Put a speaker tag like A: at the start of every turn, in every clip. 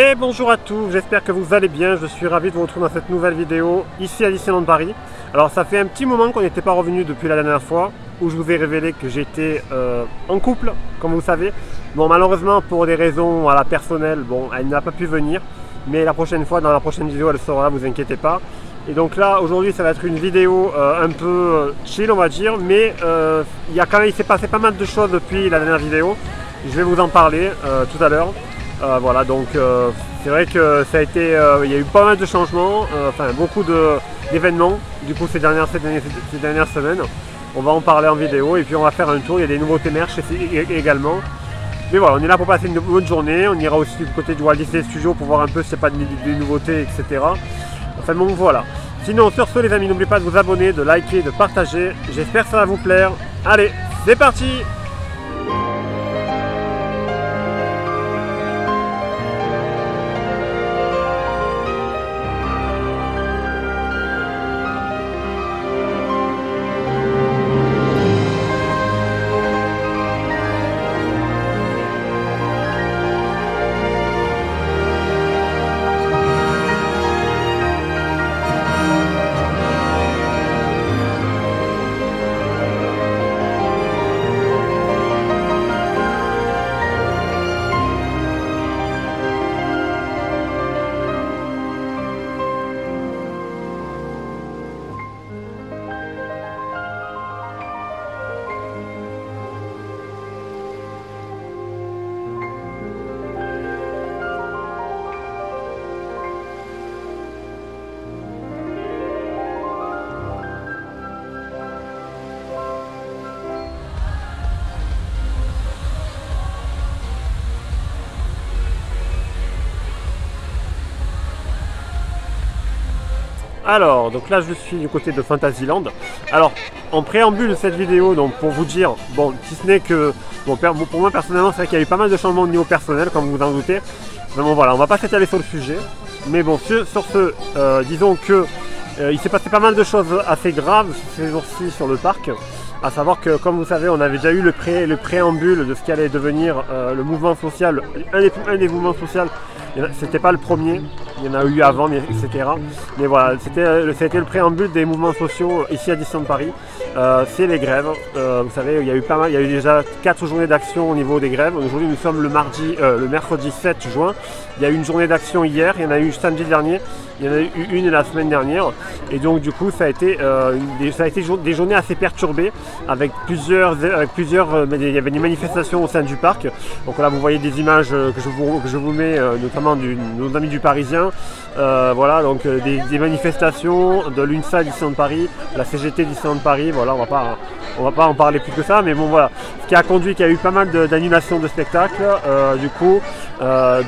A: Et bonjour à tous, j'espère que vous allez bien, je suis ravi de vous retrouver dans cette nouvelle vidéo ici à Disneyland Paris. Alors ça fait un petit moment qu'on n'était pas revenu depuis la dernière fois où je vous ai révélé que j'étais en couple, comme vous savez. Bon, malheureusement pour des raisons personnelles, bon, elle n'a pas pu venir, mais la prochaine fois, dans la prochaine vidéo, elle sera là, vous inquiétez pas. Et donc là, aujourd'hui, ça va être une vidéo un peu chill, on va dire, mais il s'est passé pas mal de choses depuis la dernière vidéo. Je vais vous en parler tout à l'heure. Voilà, donc c'est vrai que ça a été, il y a eu pas mal de changements, beaucoup d'événements du coup ces dernières semaines. On va en parler en vidéo et puis on va faire un tour, il y a des nouveautés merch également. Mais voilà, on est là pour passer une bonne journée, on ira aussi du côté du Walt Disney Studio pour voir un peu s'il n'y a pas de nouveautés, etc. Enfin bon, voilà. Sinon, sur ce les amis, n'oubliez pas de vous abonner, de liker, de partager. J'espère que ça va vous plaire. Allez, c'est parti! Alors, donc là je suis du côté de Fantasyland. Alors, en préambule de cette vidéo, donc pour vous dire, bon, si ce n'est que, bon, pour moi personnellement, c'est vrai qu'il y a eu pas mal de changements au niveau personnel, comme vous en doutez. Mais bon, voilà, on va pas s'étaler sur le sujet. Mais bon, sur ce, disons que il s'est passé pas mal de choses assez graves ces jours-ci sur le parc. À savoir que, comme vous savez, on avait déjà eu le préambule de ce qui allait devenir le mouvement social, un des mouvements sociaux. C'était pas le premier, il y en a eu avant, etc. Mais voilà, c'était le préambule des mouvements sociaux ici à Disneyland Paris. C'est les grèves. Vous savez, il y a eu déjà 4 journées d'action au niveau des grèves. Aujourd'hui, nous sommes le mercredi 7 juin. Il y a eu une journée d'action hier, il y en a eu samedi dernier, il y en a eu une la semaine dernière. Et donc, du coup, ça a été des journées assez perturbées avec plusieurs, il y avait des manifestations au sein du parc. Donc là, vous voyez des images que je vous mets, notamment de nos amis du Parisien. Voilà, donc des manifestations de l'UNSA Disneyland Paris, la CGT Disneyland Paris. Voilà, on va pas en parler plus que ça, mais bon voilà, ce qui a conduit qu'il y a eu pas mal d'annulations de spectacles. Du coup, c'est vrai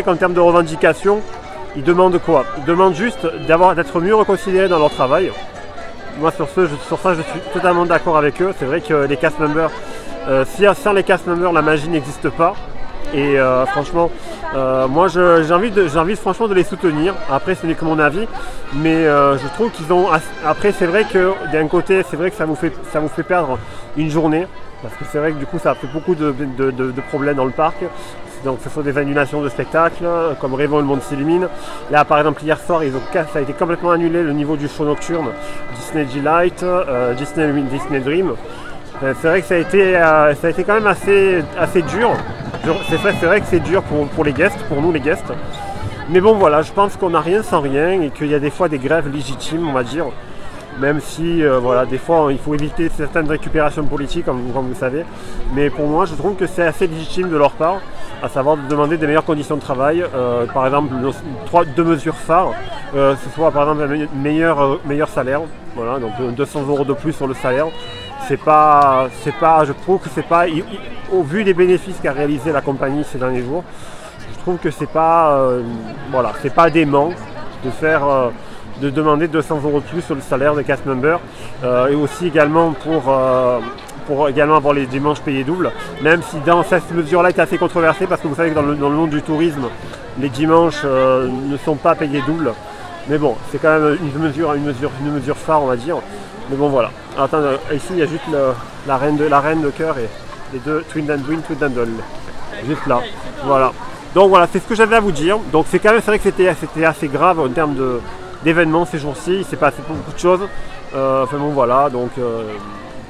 A: qu'en termes de revendications, ils demandent quoi? Ils demandent juste d'être mieux reconsidérés dans leur travail. Moi sur ça je suis totalement d'accord avec eux. C'est vrai que les cast members, sans les cast members la magie n'existe pas. Et franchement, moi j'ai envie franchement de les soutenir. Après ce n'est que mon avis, mais je trouve qu'ils ont. Après c'est vrai que d'un côté c'est vrai que ça vous fait perdre une journée, parce que c'est vrai que du coup ça a fait beaucoup de problèmes dans le parc. Donc ce sont des annulations de spectacles, comme Rêvons, le monde s'illumine. Là par exemple hier soir, ça a été complètement annulé le niveau du show nocturne Disney Delight, Disney Dream. C'est vrai que ça a été quand même assez dur. C'est vrai que c'est dur pour les guests, pour nous les guests. Mais bon voilà, je pense qu'on n'a rien sans rien et qu'il y a des fois des grèves légitimes, on va dire. Même si voilà, des fois il faut éviter certaines récupérations politiques, comme vous savez. Mais pour moi, je trouve que c'est assez légitime de leur part, à savoir de demander des meilleures conditions de travail. Par exemple, deux mesures phares, ce soit par exemple un meilleur salaire. Voilà, donc 200 € de plus sur le salaire. Je trouve que c'est pas, au vu des bénéfices qu'a réalisé la compagnie ces derniers jours, je trouve que c'est pas, voilà, c'est pas dément de demander 200 € de plus sur le salaire des cast members, et aussi également pour également avoir les dimanches payés double, même si dans cette mesure-là est assez controversée, parce que vous savez que dans le monde du tourisme, les dimanches ne sont pas payés double. Mais bon, c'est quand même une mesure phare, on va dire. Mais bon, voilà. Alors, attends, ici, il y a juste la reine de cœur et les deux Twin and Doll. Juste là. Voilà. Donc voilà, c'est ce que j'avais à vous dire. Donc c'est vrai que c'était assez grave en termes d'événements ces jours-ci. Il s'est passé beaucoup de choses. Enfin bon voilà, donc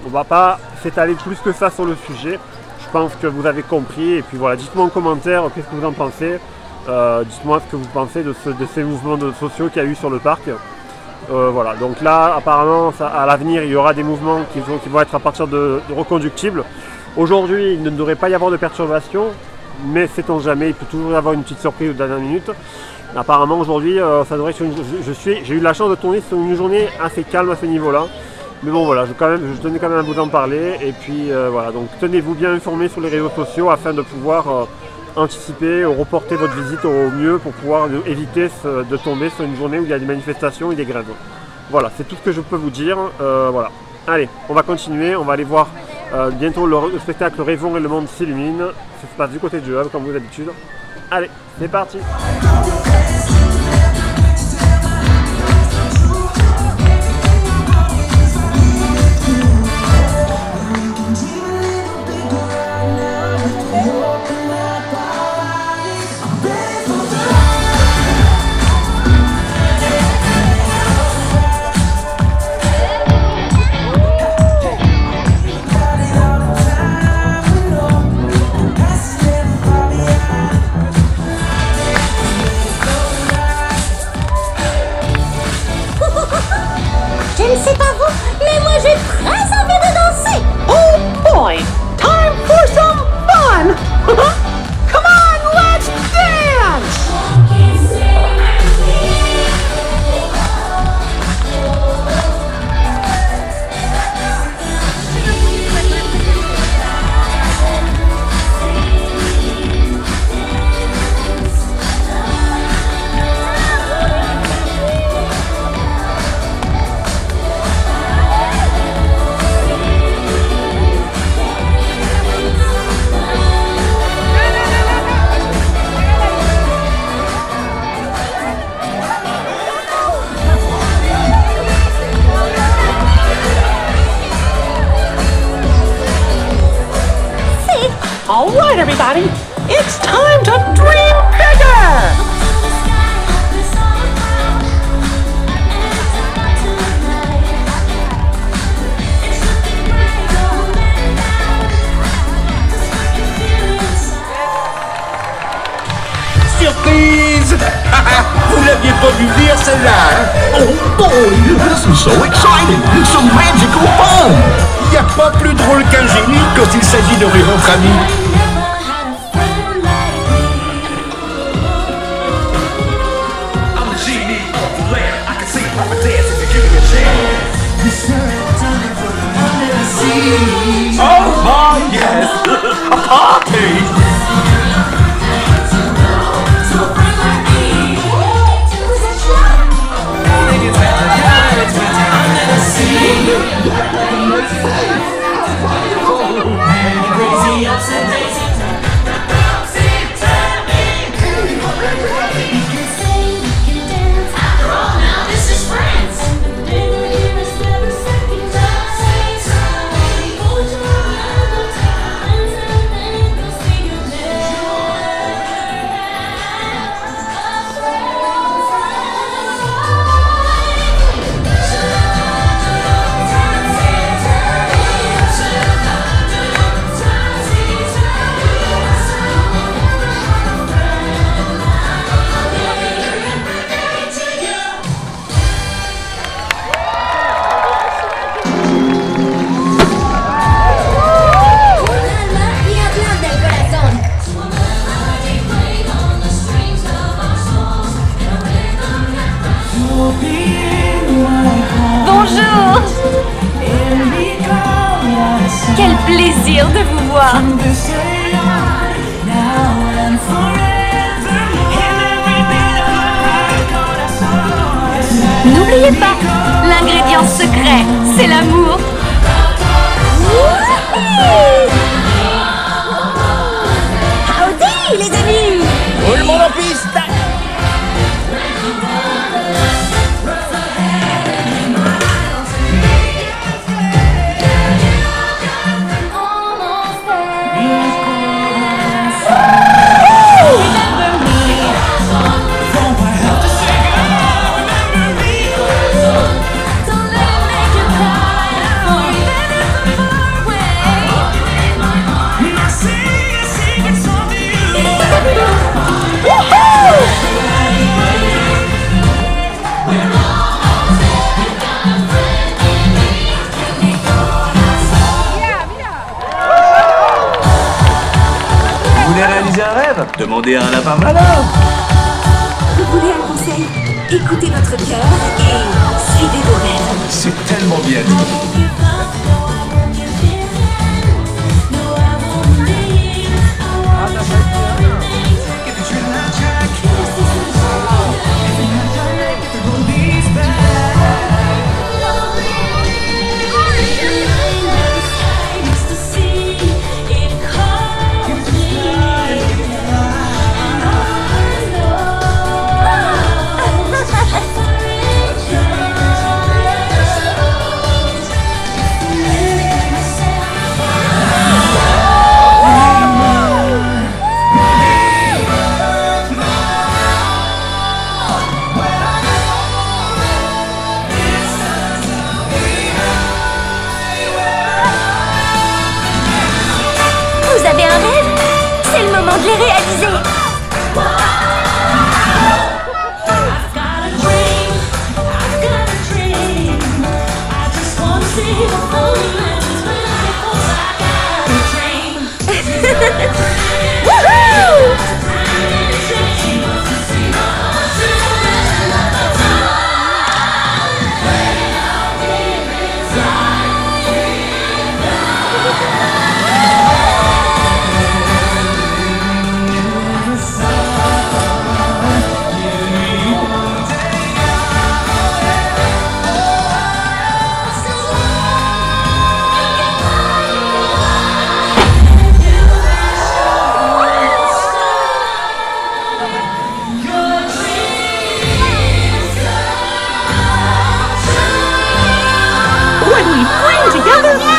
A: on va pas s'étaler plus que ça sur le sujet. Je pense que vous avez compris. Et puis voilà, dites-moi en commentaire qu'est-ce que vous en pensez. Dites-moi ce que vous pensez de ces mouvements sociaux qu'il y a eu sur le parc. Voilà, donc là apparemment à l'avenir il y aura des mouvements qui vont être à partir de reconductibles. Aujourd'hui il ne devrait pas y avoir de perturbations, mais sait-on jamais, il peut toujours y avoir une petite surprise de dernière minute. Apparemment aujourd'hui ça devrait être j'ai eu la chance de tourner sur une journée assez calme à ce niveau là. Mais bon voilà, je tenais quand même à vous en parler. Et puis voilà, donc tenez-vous bien informés sur les réseaux sociaux afin de pouvoir anticiper ou reporter votre visite au mieux pour pouvoir éviter de tomber sur une journée où il y a des manifestations et des grèves. Voilà, c'est tout ce que je peux vous dire. Voilà. Allez, on va continuer, on va aller voir bientôt le spectacle Rêvons et le monde s'illumine. Ça se passe du côté du hub comme vous d'habitude. Allez, c'est parti.
B: Je ne sais pas vous, mais moi j'ai très envie de danser.
C: Oh boy, time for some fun. Come on, let's dance. All right, everybody, it's time to dream bigger!
D: Surprise! Vous l'aviez pas vu venir celle-là, hein? Oh boy, this is so exciting! Some magical fun! Y a pas plus drôle qu'un génie quand il s'agit de rire entre amis. Oh my yes! A party!
B: Bonjour. Quel plaisir de vous voir. N'oubliez pas, l'ingrédient secret, c'est l'amour. Howdy les amis.
D: Tout le monde en piste! Demandez à un lapin malin.
B: Vous voulez un conseil? Écoutez votre cœur et suivez vos rêves.
D: C'est tellement bien dit.
B: Vous avez un rêve? C'est le moment de les réaliser.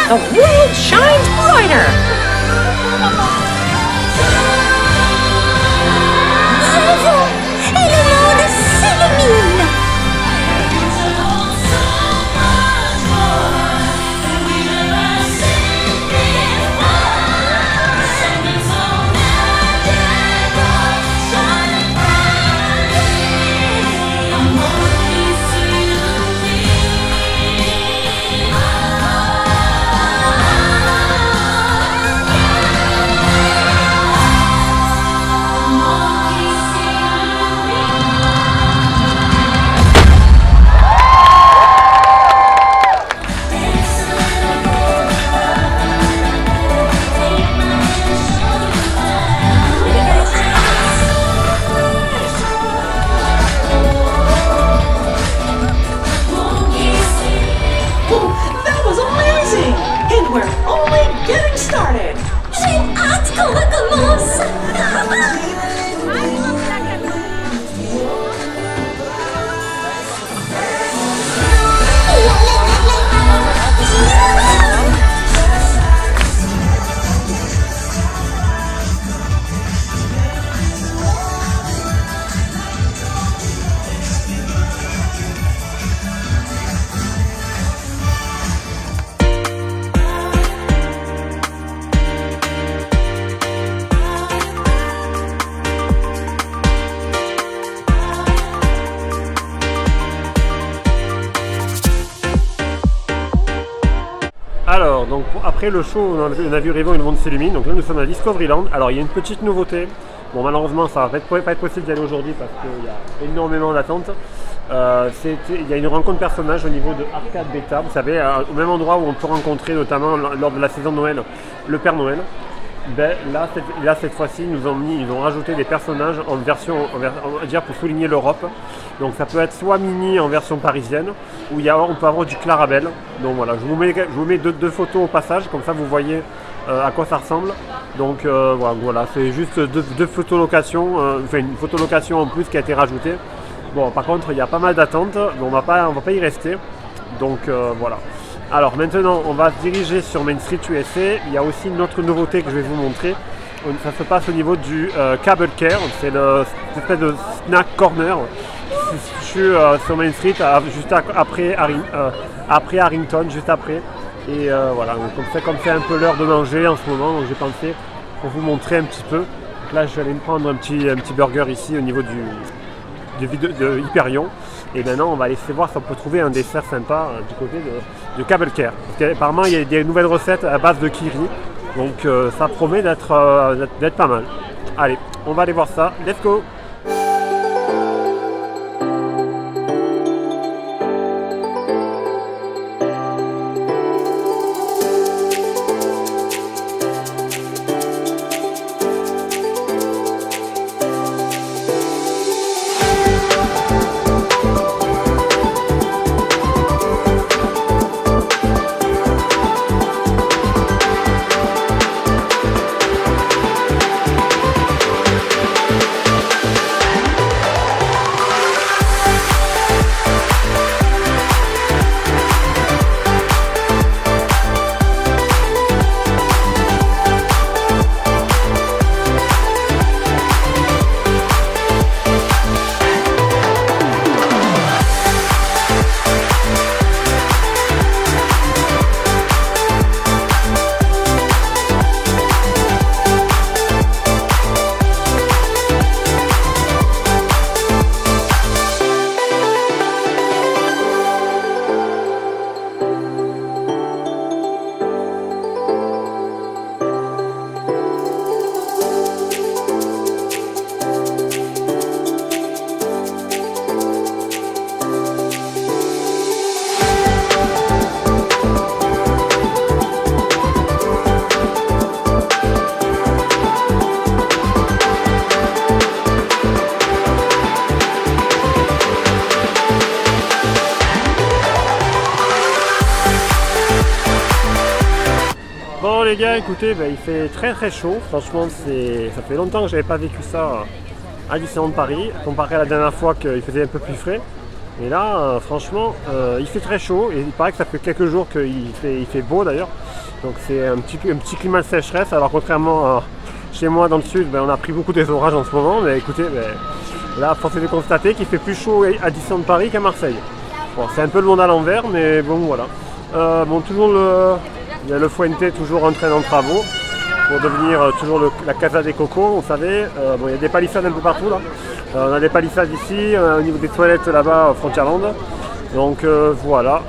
C: The world shines brighter!
B: Bravo! Et le monde s'illumine!
C: That was amazing! And we're only getting started!
B: J'ai hâte qu'on recommence!
A: Alors, donc après le show, on a vu Rêvons et le monde s'illumine. Donc là, nous sommes à Discoveryland. Alors, il y a une petite nouveauté. Bon, malheureusement, ça va pas être possible d'y aller aujourd'hui parce qu'il y a énormément d'attentes. Il y a une rencontre personnage au niveau de Arcade Beta. Vous savez, au même endroit où on peut rencontrer, notamment lors de la saison de Noël, le Père Noël. Ben, là, cette fois-ci, ils ont rajouté des personnages en version, on va dire pour souligner l'Europe. Donc ça peut être soit Mini en version parisienne, ou on peut avoir du Clarabelle. Donc voilà, je vous mets deux photos au passage, comme ça vous voyez à quoi ça ressemble. Donc voilà, c'est juste deux photolocations, enfin une photolocation en plus qui a été rajoutée. Bon, par contre, il y a pas mal d'attentes, mais on va pas y rester. Donc voilà. Alors maintenant, on va se diriger sur Main Street USA. Il y a aussi une autre nouveauté que je vais vous montrer. Ça se passe au niveau du Cable Care. C'est cette espèce de snack corner qui se situe sur Main Street, juste après Harrington, juste après. Et voilà, comme c'est un peu l'heure de manger en ce moment, donc j'ai pensé pour vous montrer un petit peu. Donc là, je vais aller me prendre un petit burger ici au niveau de Hyperion. Et maintenant, on va aller voir si on peut trouver un dessert sympa du côté de Cable Care. Parce qu'apparemment, il y a des nouvelles recettes à base de kiri. Donc ça promet d'être pas mal. Allez, on va aller voir ça. Let's go! Bon les gars, écoutez, il fait très chaud, franchement ça fait longtemps que j'avais pas vécu ça à Disneyland Paris, comparé à la dernière fois qu'il faisait un peu plus frais. Et là, franchement, il fait très chaud et il paraît que ça fait quelques jours qu'il fait beau d'ailleurs. Donc c'est un petit climat de sécheresse, alors contrairement à chez moi dans le sud, on a pris beaucoup des orages en ce moment, mais écoutez, là force est de constater qu'il fait plus chaud à Disneyland Paris qu'à Marseille. Bon, c'est un peu le monde à l'envers, mais bon voilà. Bon, toujours il y a le Fuente toujours en train en travaux pour devenir toujours la Casa des Cocos, vous savez. Bon, il y a des palissades un peu partout là. On a des palissades ici, au niveau des toilettes là-bas, Frontierland. Donc voilà.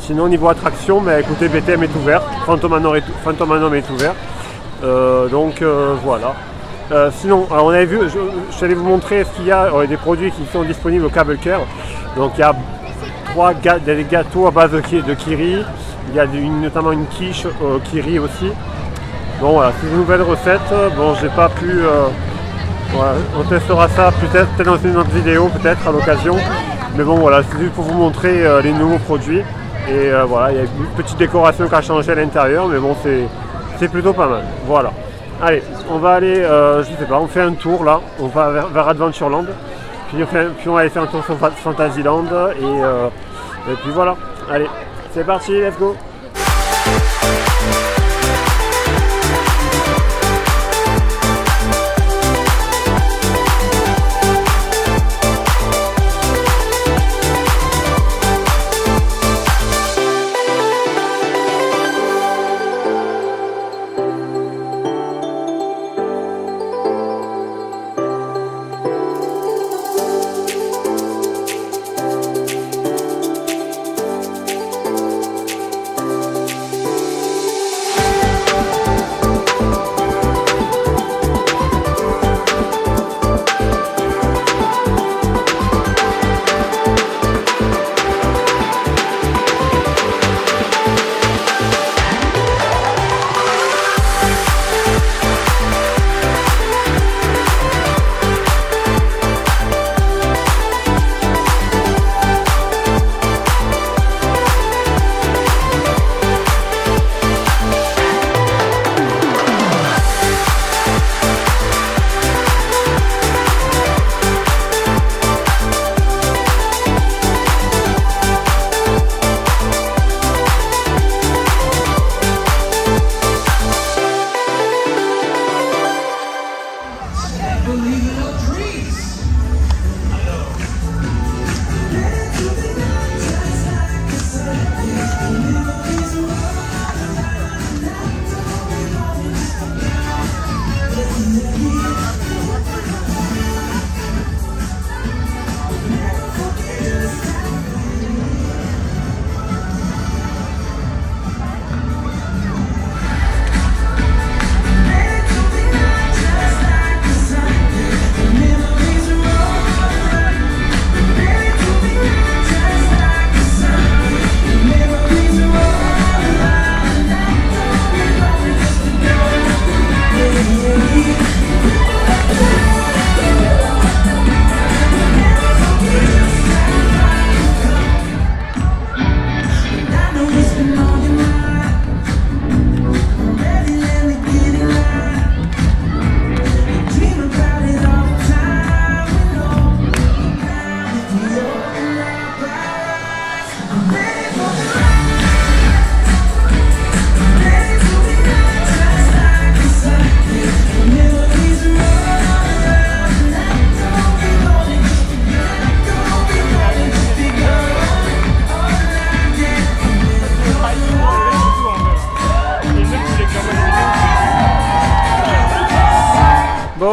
A: Sinon au niveau attraction, écoutez, BTM est ouvert, Phantom Manor est ouvert. Donc voilà. Sinon, alors on avait vu, je allais vous montrer ce qu'il y a, des produits qui sont disponibles au Cable Care. Donc il y a des gâteaux à base de kiri. Il y a notamment une quiche kiri aussi. Bon voilà, c'est une nouvelle recette. Bon, j'ai pas pu. Voilà, on testera ça peut-être dans une autre vidéo, peut-être à l'occasion. Mais bon voilà, c'est juste pour vous montrer les nouveaux produits. Et voilà, il y a une petite décoration qui a changé à l'intérieur, mais bon, c'est plutôt pas mal. Voilà. Allez, on va aller, je sais pas, on fait un tour là. On va vers Adventureland. Puis on va aller faire un tour sur Fantasyland. Et puis voilà. Allez. C'est parti, let's go!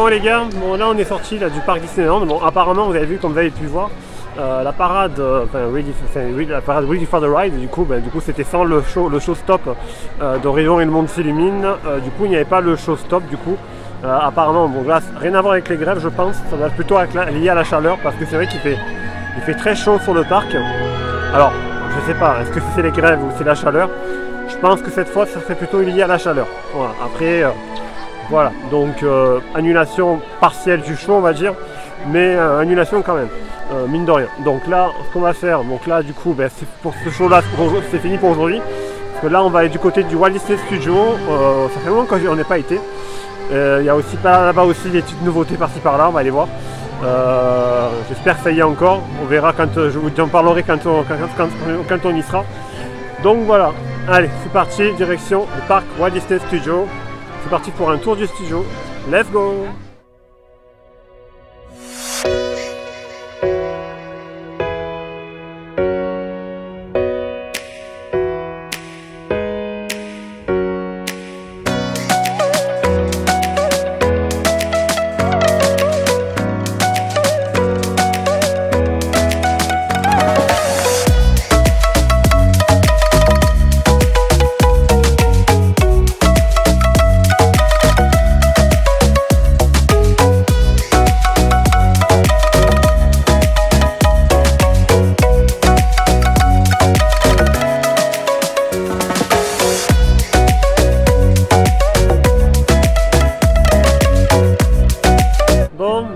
A: Bon les gars, bon là on est sorti là, du parc Disneyland. Bon apparemment vous avez vu, comme vous avez pu voir, la parade, la parade Ready for the Ride, du coup c'était sans le show stop d'Horizon et le monde s'illumine. Du coup il n'y avait pas le show stop du coup. Apparemment, bon là rien à voir avec les grèves je pense, ça doit être plutôt lié à la chaleur parce que c'est vrai qu'il fait très chaud sur le parc. Alors je sais pas, est-ce que c'est les grèves ou c'est la chaleur? Je pense que cette fois ça serait plutôt lié à la chaleur. Voilà. Après voilà, donc annulation partielle du show on va dire, mais annulation quand même, mine de rien. Donc là, ce qu'on va faire, donc là du coup, pour ce show là, c'est fini pour aujourd'hui. Parce que là on va aller du côté du Walt Disney Studio, ça fait longtemps qu'on n'y a pas été. Il y a aussi là-bas aussi des petites nouveautés par-ci par-là, on va aller voir. J'espère que ça y est encore, on verra quand je vous en parlerai quand on y sera. Donc voilà, allez c'est parti, direction le parc Walt Disney Studio. C'est parti pour un tour du studio. Let's go!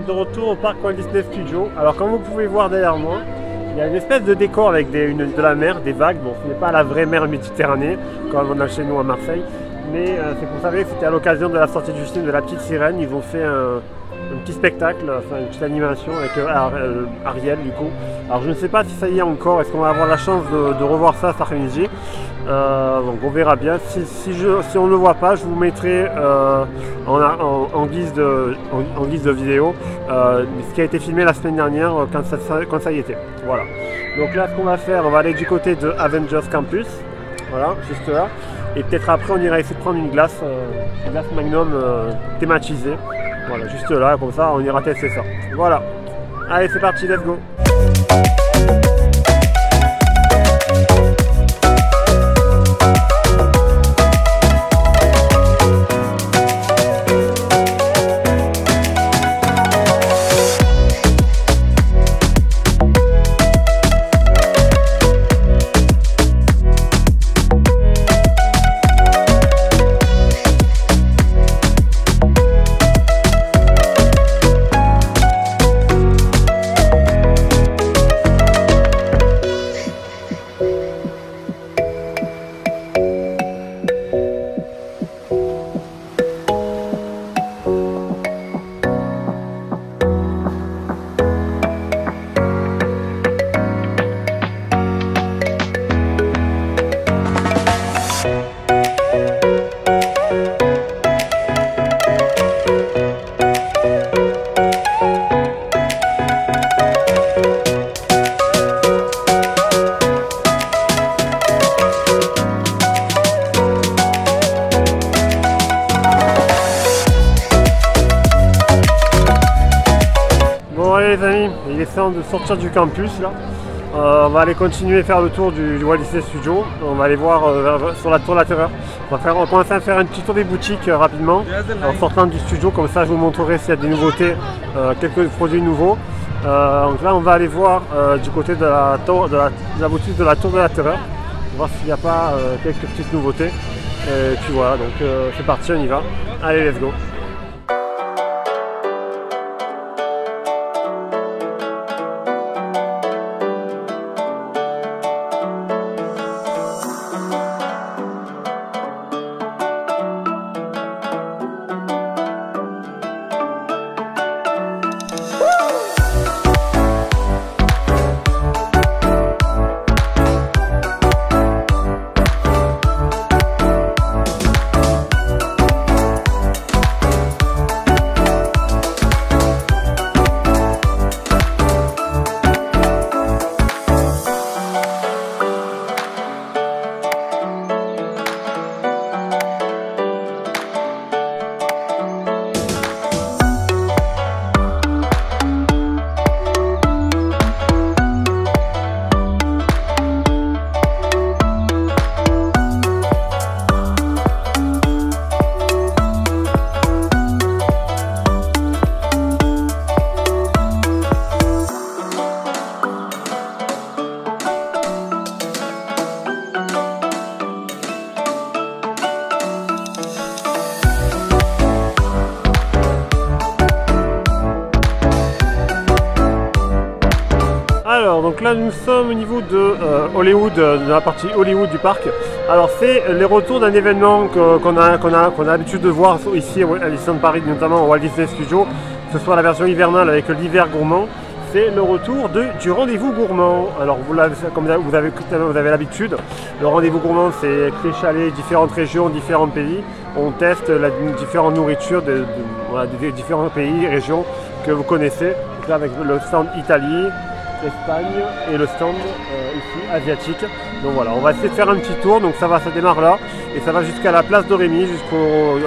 A: De retour au parc Walt Disney Studio. Alors comme vous pouvez voir derrière moi, il y a une espèce de décor avec de la mer, des vagues. Bon, ce n'est pas la vraie mer Méditerranée comme on a chez nous à Marseille, mais c'est que vous savez, c'était à l'occasion de la sortie du film de La Petite Sirène. Ils ont fait un petit spectacle, enfin une petite animation avec Ariel du coup. Alors je ne sais pas si ça y est encore, est-ce qu'on va avoir la chance de revoir ça cet après-midi. Donc on verra bien. Si on ne le voit pas, je vous mettrai en guise de vidéo ce qui a été filmé la semaine dernière quand ça y était. Voilà. Donc là ce qu'on va faire, on va aller du côté de Avengers Campus. Voilà, juste là. Et peut-être après on ira essayer de prendre une glace Magnum thématisée. Voilà, juste là, comme ça on ira tester ça. Voilà. Allez c'est parti, let's go. Les amis, il est temps de sortir du campus là. On va aller continuer faire le tour du Walt Disney Studio. On va aller voir sur la tour de la terreur. On va commencer à faire un petit tour des boutiques rapidement en sortant du studio, comme ça je vous montrerai s'il y a des nouveautés, quelques produits nouveaux. Donc là on va aller voir du côté de la boutique de la tour de la terreur, voir s'il n'y a pas quelques petites nouveautés. Et puis voilà, donc c'est parti, on y va. Allez, let's go. donc là nous sommes au niveau de Hollywood, de la partie Hollywood du parc. Alors c'est les retours d'un événement qu'on a l'habitude de voir ici à Disneyland Paris, notamment au Walt Disney Studios, que ce soit la version hivernale avec l'hiver gourmand. C'est le retour du rendez-vous gourmand. Alors comme vous avez l'habitude, le rendez-vous gourmand c'est les chalets, différentes régions, différents pays. On teste différentes nourritures des différents pays, régions que vous connaissez. Donc là avec le stand Italie, Espagne et le stand ici asiatique. Donc voilà, on va essayer de faire un petit tour. Donc ça démarre là et ça va jusqu'à la place de Rémy,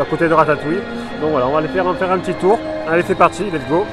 A: à côté de Ratatouille. Donc voilà, on va aller faire un petit tour. Allez, c'est parti, let's go.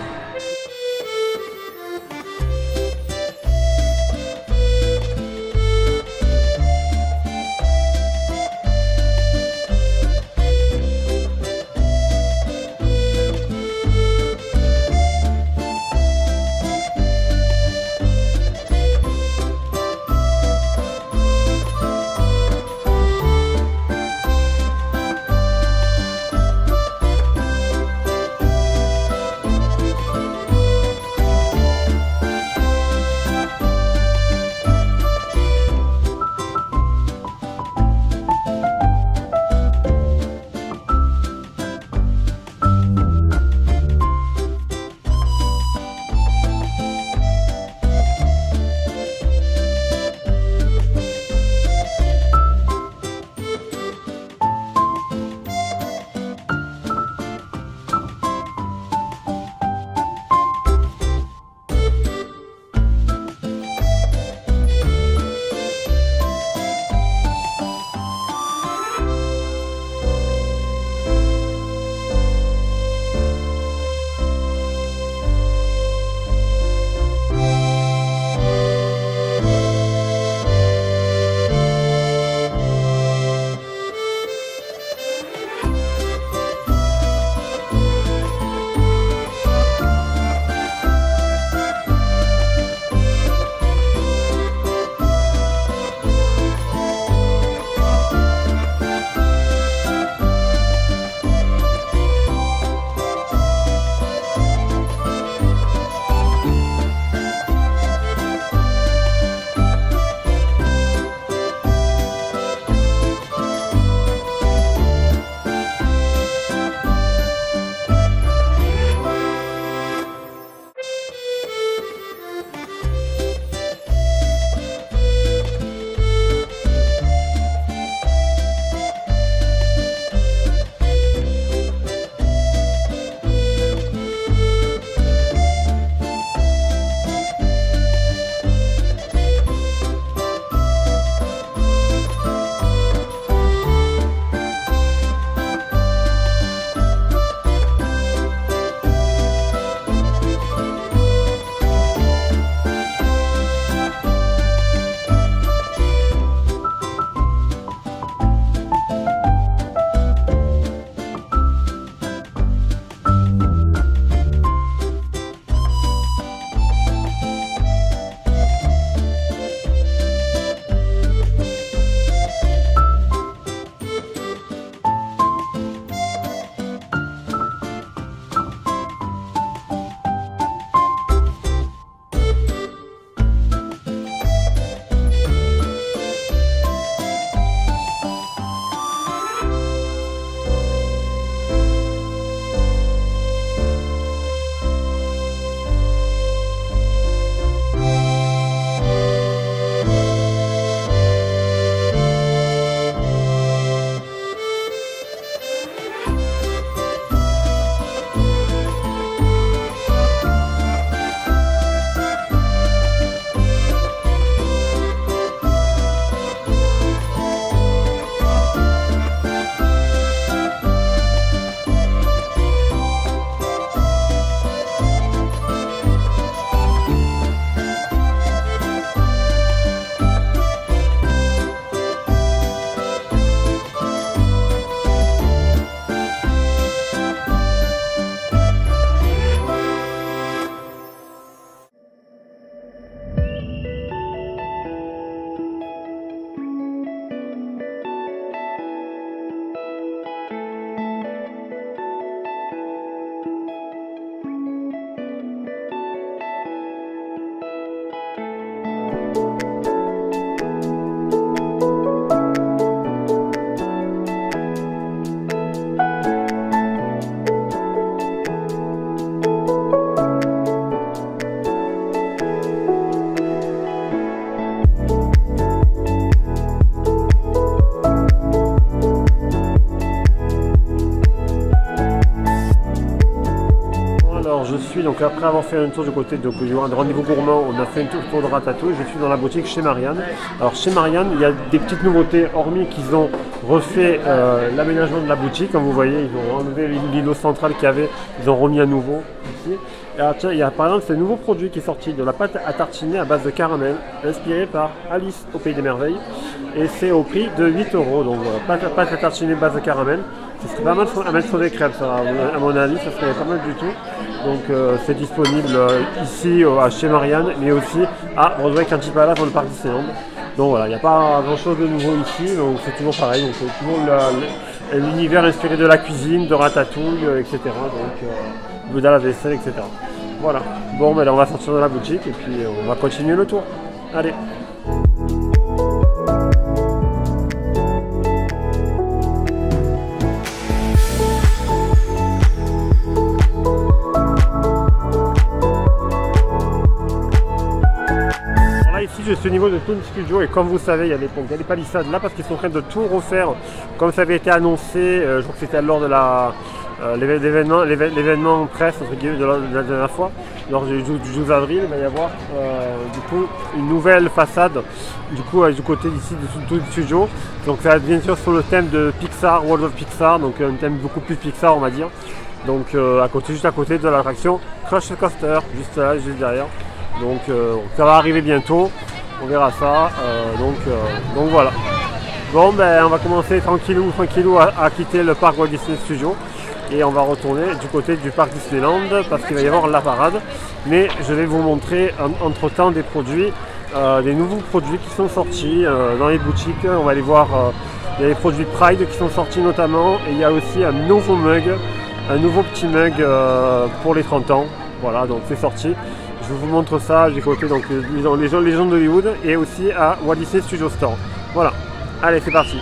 A: suis, donc après avoir fait un tour du côté de Rendez-vous Gourmand, on a fait un tour de Ratatouille, je suis dans la boutique chez Marianne. Alors chez Marianne, il y a des petites nouveautés, hormis qu'ils ont refait l'aménagement de la boutique, comme vous voyez, ils ont enlevé l'îlot central qu'il y avait, ils ont remis à nouveau ici. Et alors, tiens, il y a par exemple ce nouveau produit qui est sorti, de la pâte à tartiner à base de caramel, inspiré par Alice au Pays des Merveilles, et c'est au prix de 8 €. Donc voilà, pâte à tartiner base de caramel. Ce serait pas mal à mettre sur des crêpes, ça, à mon avis, ça serait pas mal du tout. Donc c'est disponible ici chez Marianne, mais aussi à Broadway-Cantipala dans le parc Disneyland. Donc voilà, il n'y a pas grand chose de nouveau ici, donc c'est toujours pareil. Donc c'est toujours l'univers inspiré de la cuisine, de Ratatouille, etc. Donc Bouddha la vaisselle, etc. Voilà. Bon, ben là on va sortir de la boutique et puis on va continuer le tour. Allez. Ici je suis au niveau de Toon Studio et comme vous savez il y a des palissades là parce qu'ils sont en train de tout refaire comme ça avait été annoncé, je crois que c'était lors de l'événement presse entre guillemets de la dernière fois, lors du 12 avril, il va y avoir du coup une nouvelle façade du côté d'ici de Toon Studio. Donc ça va être bien sûr sur le thème de Pixar, World of Pixar, donc un thème beaucoup plus Pixar on va dire. Donc juste à côté de l'attraction Crush Coaster, juste là, juste derrière. Donc ça va arriver bientôt, on verra ça, donc voilà. Bon ben on va commencer tranquillou à quitter le parc Walt Disney Studios et on va retourner du côté du parc Disneyland parce qu'il va y avoir la parade. Mais je vais vous montrer entre temps des produits, des nouveaux produits qui sont sortis dans les boutiques. On va aller voir, il y a les produits Pride qui sont sortis notamment et il y a aussi un nouveau mug, un nouveau petit mug pour les 30 ans. Voilà, donc c'est sorti. Je vous montre ça du côté donc les gens d'Hollywood et aussi à Walt Disney Studio Store. Voilà, allez c'est parti.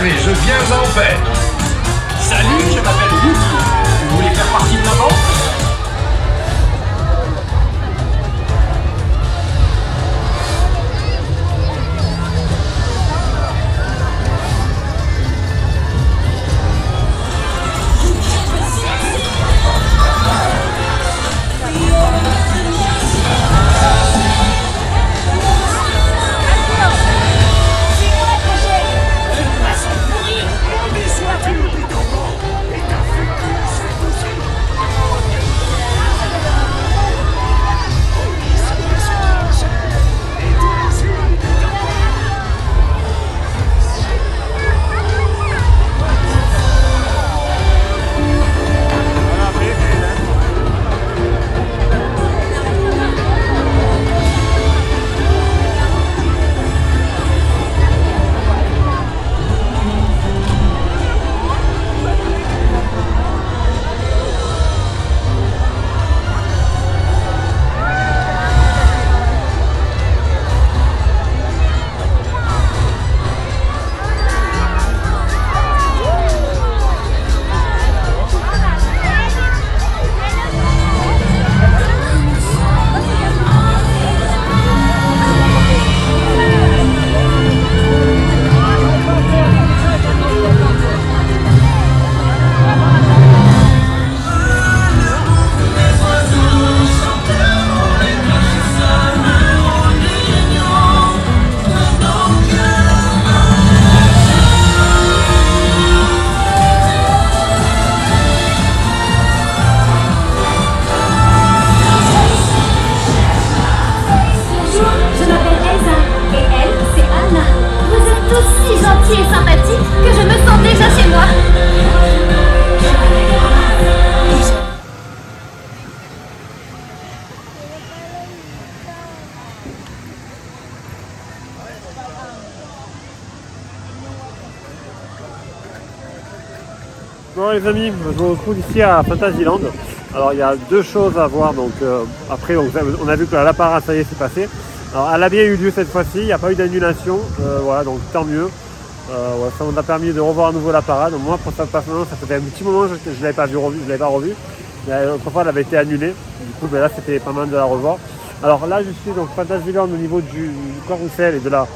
D: savez, je viens en paix.
E: Salut, je m'appelle Luke. Vous voulez faire partie de ma bande?
F: Et sympathique que je me sens déjà chez moi.
A: Bon les amis, je vous retrouve ici à Fantasyland. Alors il y a deux choses à voir. Donc après on a vu que la parade ça y est c'est passé. Alors elle a bien eu lieu cette fois-ci, il n'y a pas eu d'annulation. Voilà, donc tant mieux. Ouais, ça m'a permis de revoir à nouveau la parade. Moi pour ça personnellement ça faisait un petit moment que je ne l'avais pas revu. Autrefois elle avait été annulée. Du coup ben là c'était pas mal de la revoir. Alors là je suis donc Fantasyland au niveau du carrousel et de la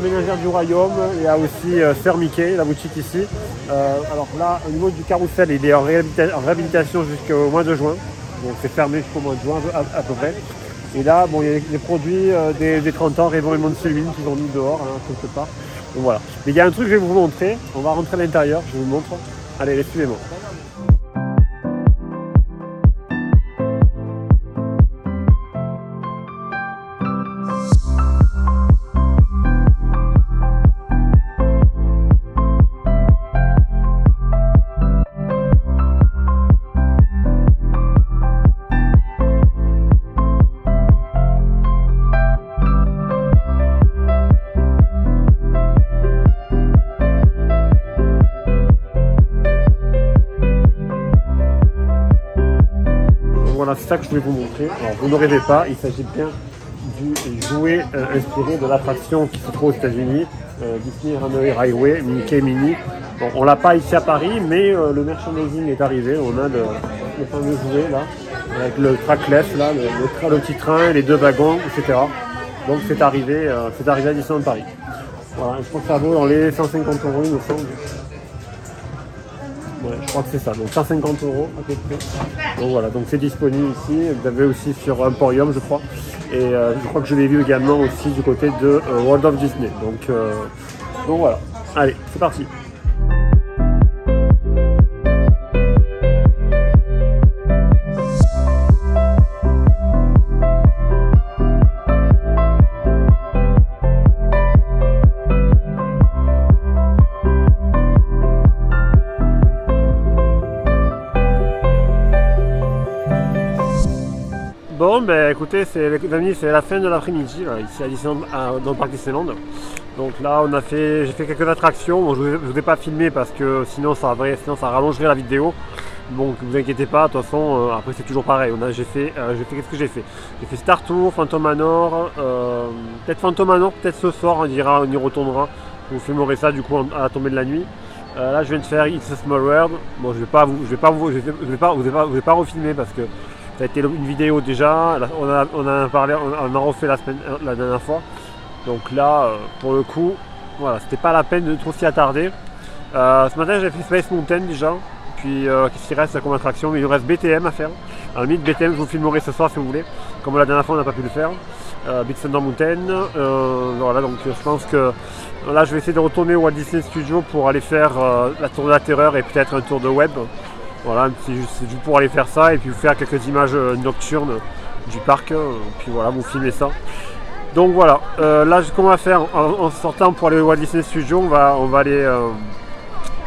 A: ménagère du royaume. Il y a aussi Sir Mickey, la boutique ici. Alors là au niveau du carrousel il est en réhabilitation jusqu'au mois de juin. Donc c'est fermé jusqu'au mois de juin à peu près. Et là, bon, il y a les produits des 30 ans, Raymond et Moncelluine qu'ils ont mis dehors, hein, quelque part. Donc voilà. Mais il y a un truc que je vais vous montrer. On va rentrer à l'intérieur, je vous montre. Allez, suivez-moi. Voilà, c'est ça que je voulais vous montrer. Alors, vous ne rêvez pas, il s'agit bien du jouet inspiré de l'attraction qui se trouve aux États-Unis, Disney Runaway Railway, Mickey Mini. Bon, on l'a pas ici à Paris, mais le merchandising est arrivé. On a le fameux jouet là, avec le trackless là, le petit train, les deux wagons, etc. Donc c'est arrivé à Disneyland Paris. Voilà, je crois que ça vaut dans les 150 €, il me semble. Ouais, je crois que c'est ça, donc 150 € à peu près. Donc voilà, donc c'est disponible ici. Vous avez aussi sur Emporium, je crois. Et je crois que je l'ai vu également aussi du côté de World of Disney. Donc voilà. Allez, c'est parti. Bon, ben écoutez, les amis, c'est la fin de l'après-midi ici à Disneyland, dans le parc Disneyland. Donc là, j'ai fait quelques attractions. Bon, je ne vous ai pas filmé parce que sinon ça rallongerait la vidéo. Donc ne vous inquiétez pas, de toute façon, après c'est toujours pareil. J'ai fait qu'est-ce que j'ai fait? J'ai fait Star Tour, Phantom Manor, peut-être Phantom Manor, peut-être ce soir, on y retournera Je vous filmerai ça du coup à la tombée de la nuit. Là je viens de faire It's a Small World. Bon, je vais pas refilmer parce que ça a été une vidéo déjà. On a parlé, on a refait la dernière fois. Donc là, pour le coup, voilà, c'était pas la peine de trop s'y attarder. Ce matin j'ai fait Space Mountain déjà. Puis qu'est-ce qu'il reste comme attraction? Il nous reste BTM à faire. Alors limite BTM je vous filmerai ce soir si vous voulez. Comme la dernière fois on n'a pas pu le faire. Big Thunder Mountain. Voilà, donc je pense que là je vais essayer de retourner au Walt Disney Studio pour aller faire la tour de la terreur et peut-être un tour de web. Voilà, c'est juste pour aller faire ça et puis vous faire quelques images nocturnes du parc. Puis voilà, vous filmer ça. Donc voilà, là ce qu'on va faire en sortant pour aller au Walt Disney Studio, on va aller...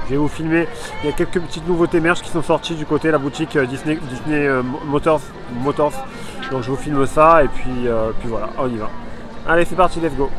A: je vais vous filmer, il y a quelques petites nouveautés merch qui sont sorties du côté de la boutique Disney Motors. Donc je vous filme ça et puis voilà, on y va. Allez c'est parti, let's go.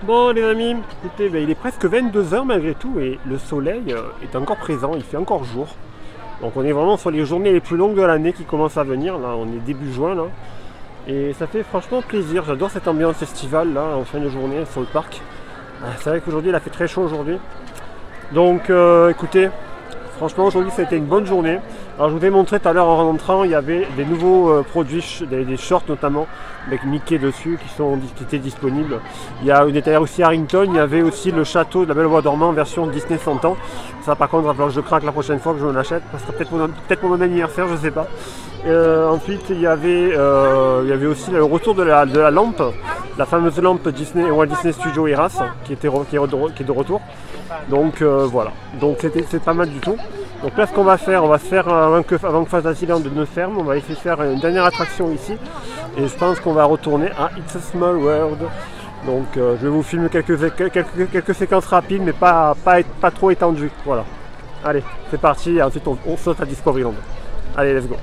A: Bon les amis, écoutez, il est presque 22 h malgré tout et le soleil est encore présent, il fait encore jour. Donc on est vraiment sur les journées les plus longues de l'année qui commencent à venir, là on est début juin là. Et ça fait franchement plaisir, j'adore cette ambiance estivale là en fin de journée sur le parc. C'est vrai qu'aujourd'hui il a fait très chaud aujourd'hui. Donc écoutez, franchement aujourd'hui ça a été une bonne journée. Alors je vous ai montré tout à l'heure en rentrant, il y avait des nouveaux produits, des shorts notamment avec Mickey dessus qui étaient disponibles. Il y a une étagère aussi à Harrington, il y avait aussi le château de la Belle au Bois dormant version Disney 100 ans. Ça par contre il va falloir que je craque la prochaine fois que je me l'achète, parce que peut-être pour mon anniversaire, je sais pas. Ensuite il y avait aussi le retour de la lampe, la fameuse lampe Disney Walt Disney Studio Eras qui est de retour. Donc voilà, donc c'est pas mal du tout. Donc là ce qu'on va faire, on va se faire avant que Fantasyland ne ferme, on va essayer de faire une dernière attraction ici. Et je pense qu'on va retourner à It's a Small World. Donc je vais vous filmer quelques séquences rapides mais pas trop étendues. Voilà. Allez, c'est parti, et ensuite on saute à Discoveryland. Allez, let's go.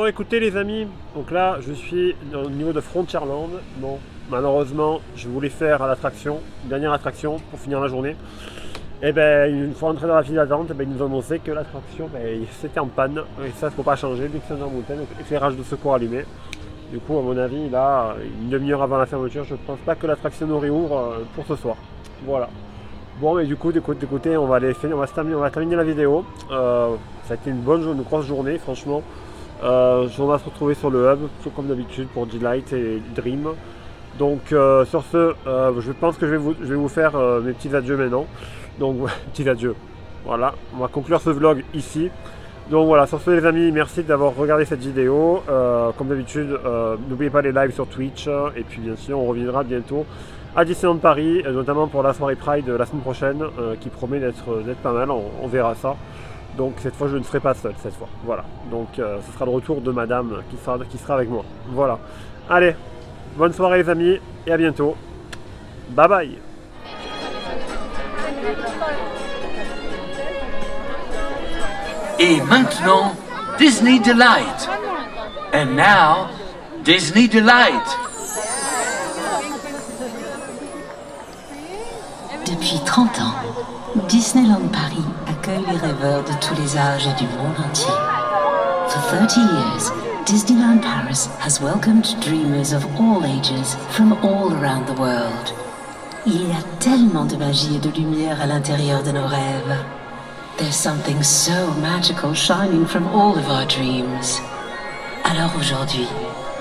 A: Bon écoutez les amis, donc là je suis au niveau de Frontierland. Bon, malheureusement je voulais faire l'attraction, dernière attraction pour finir la journée. Et ben une fois entré dans la file d'attente, ils nous ont annoncé que l'attraction c'était en panne. Et ça ne faut pas changer, dès que c'est dans la montagne, donc éclairage de secours allumé. Du coup à mon avis là, une demi-heure avant la fermeture, je ne pense pas que l'attraction nous réouvre pour ce soir. Voilà. Bon mais du coup d'écouter, on va terminer la vidéo. Ça a été une bonne journée, une grosse journée franchement. On va se retrouver sur le hub, tout comme d'habitude pour Delight et Dream. Donc sur ce, je pense que je vais vous faire mes petits adieux maintenant. Donc petits adieux. Voilà, on va conclure ce vlog ici. Donc voilà, sur ce les amis, merci d'avoir regardé cette vidéo. Comme d'habitude, n'oubliez pas les lives sur Twitch. Et puis bien sûr, on reviendra bientôt à Disneyland Paris, notamment pour la soirée Pride la semaine prochaine, qui promet d'être pas mal, on verra ça. Donc cette fois je ne serai pas seul cette fois, voilà. Donc ce sera le retour de madame qui sera avec moi, voilà. Allez, bonne soirée les amis, et à bientôt. Bye bye.
G: Et maintenant, Disney Delight. And now, Disney Delight.
H: Depuis 30 ans, Disneyland Paris accueille les rêveurs de tous les âges et du monde entier. For 30 years, Disneyland Paris has welcomed dreamers of all ages from all around the world. Il y a tellement de magie et de lumière à l'intérieur de nos rêves. There's something so magical shining from all of our dreams. Alors aujourd'hui,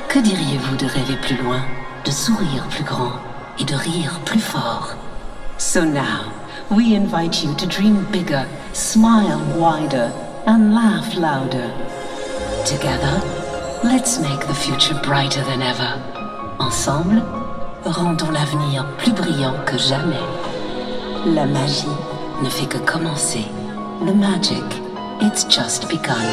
H: que diriez-vous de rêver plus loin, de sourire plus grand et de rire plus fort? So now, we invite you to dream bigger, smile wider, and laugh louder. Together, let's make the future brighter than ever. Ensemble, rendons l'avenir plus brillant que jamais. La magie ne fait que commencer. The magic, it's just begun.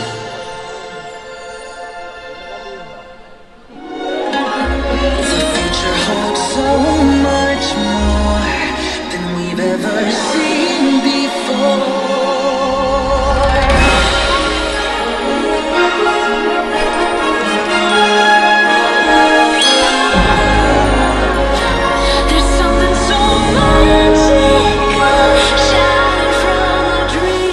C: The future holds so much more than we've ever seen before. There's something so magical shining from the dreams.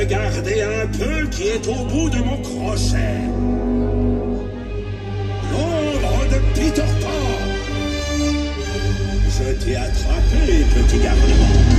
D: Regardez un peu qui est au bout de mon crochet. L'ombre de Peter Pan. Je t'ai attrapé, petit garnement.